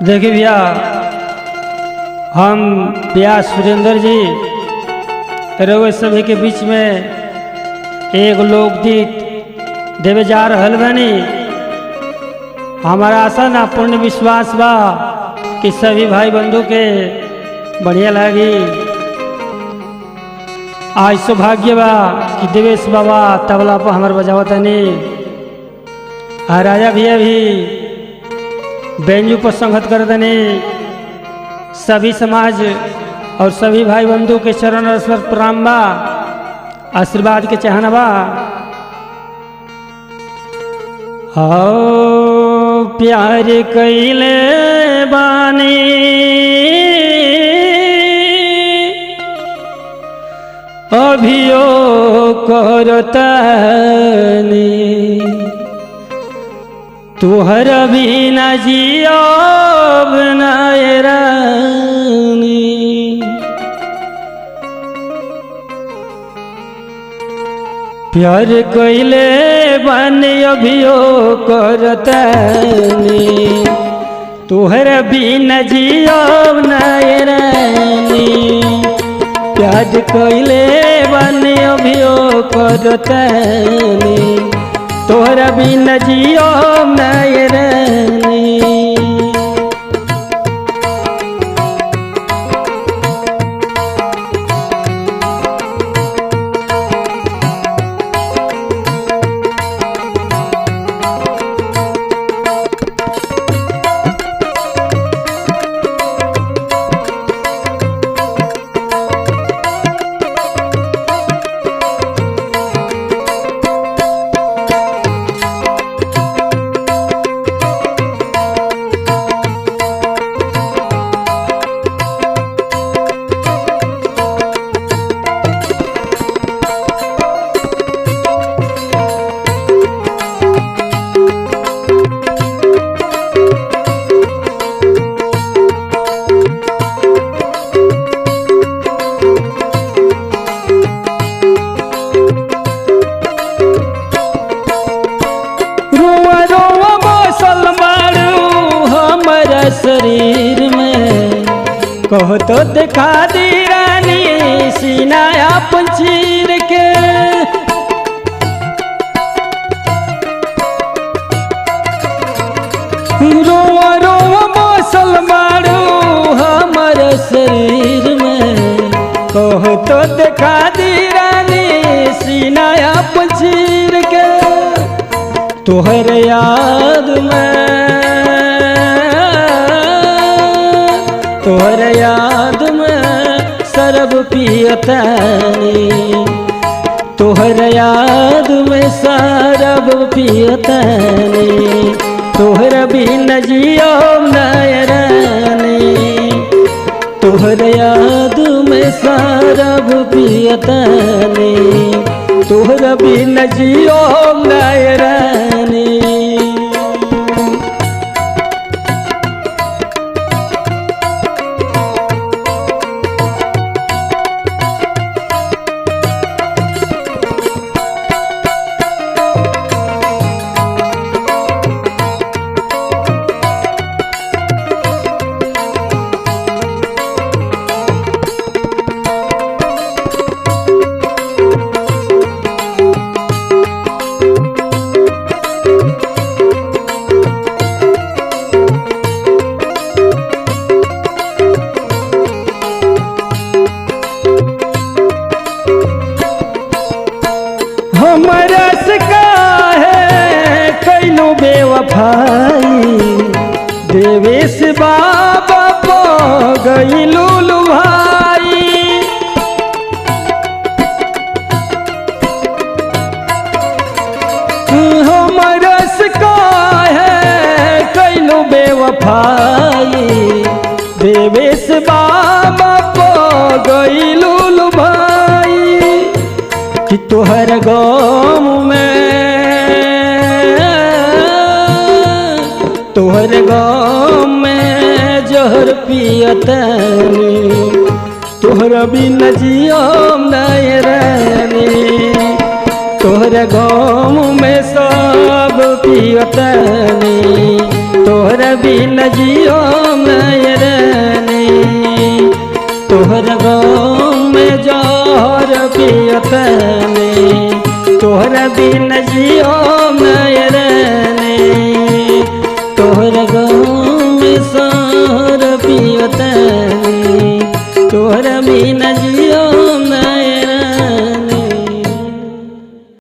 देखिए भैया, हम व्यास सुरेंद्र जी रउआ सभी के बीच में एक लोकगीत देवे जा रहल बानी। हमारा आशा ना पूर्ण विश्वास बा कि सभी भाई बंधु के बढ़िया लगी। आज सौभाग्य बा कि देवेश बाबा तबला पर हमार बजावतनी, राजा भैया भी बेंजू पर संगत कर देने। सभी समाज और सभी भाई बंधु के चरण स्पर्श प्रणाम बा, आशीर्वाद के चाहना बा। आओ प्यार कैले बानी अभियो करतनी, तुहर बिना जियब नाय रानी। प्यार कैले बानी अभियो करतनी, तुहर बिना जियब नाय रानी। प्यार कैले बानी अभियो करतनी, तोहरा बिना जियो नाय रानी। शरीर में कहो तो दिखा दी रानी सीनाया पंचीर के। रोवा रोवा मौसल मारू हमारे शरीर में, कहो तो दिखा दी रानी सीनाया पंचीर के। तोहर याद में तोहर याद में शरब पियतनी, तोहर याद में शरब पियतनी। तोहर बिना जियो नाय रानी, तोहर याद में शरब पियतनी। तोहर बिना जियो नाय रानी। हमरा से काहे कैलू बेवफाई, देवेश बाबा पो गइलू लुभाई। हमरा से काहे कैलू बेवफाई, देवेश बाबा पो गइलू लुभाई। कि तोहर गाँव में तोहर गाँव में जहर पियतनी, तोहरा बिना जियो नाय रानी। तोहर गाँव में सब पियतनी, तोहरा बिना जियो तोहर गाँव में जहर पियतने तोहर बिन जियो नयरने तोहर गाँव में सहर पियतने तोहर बिन जियो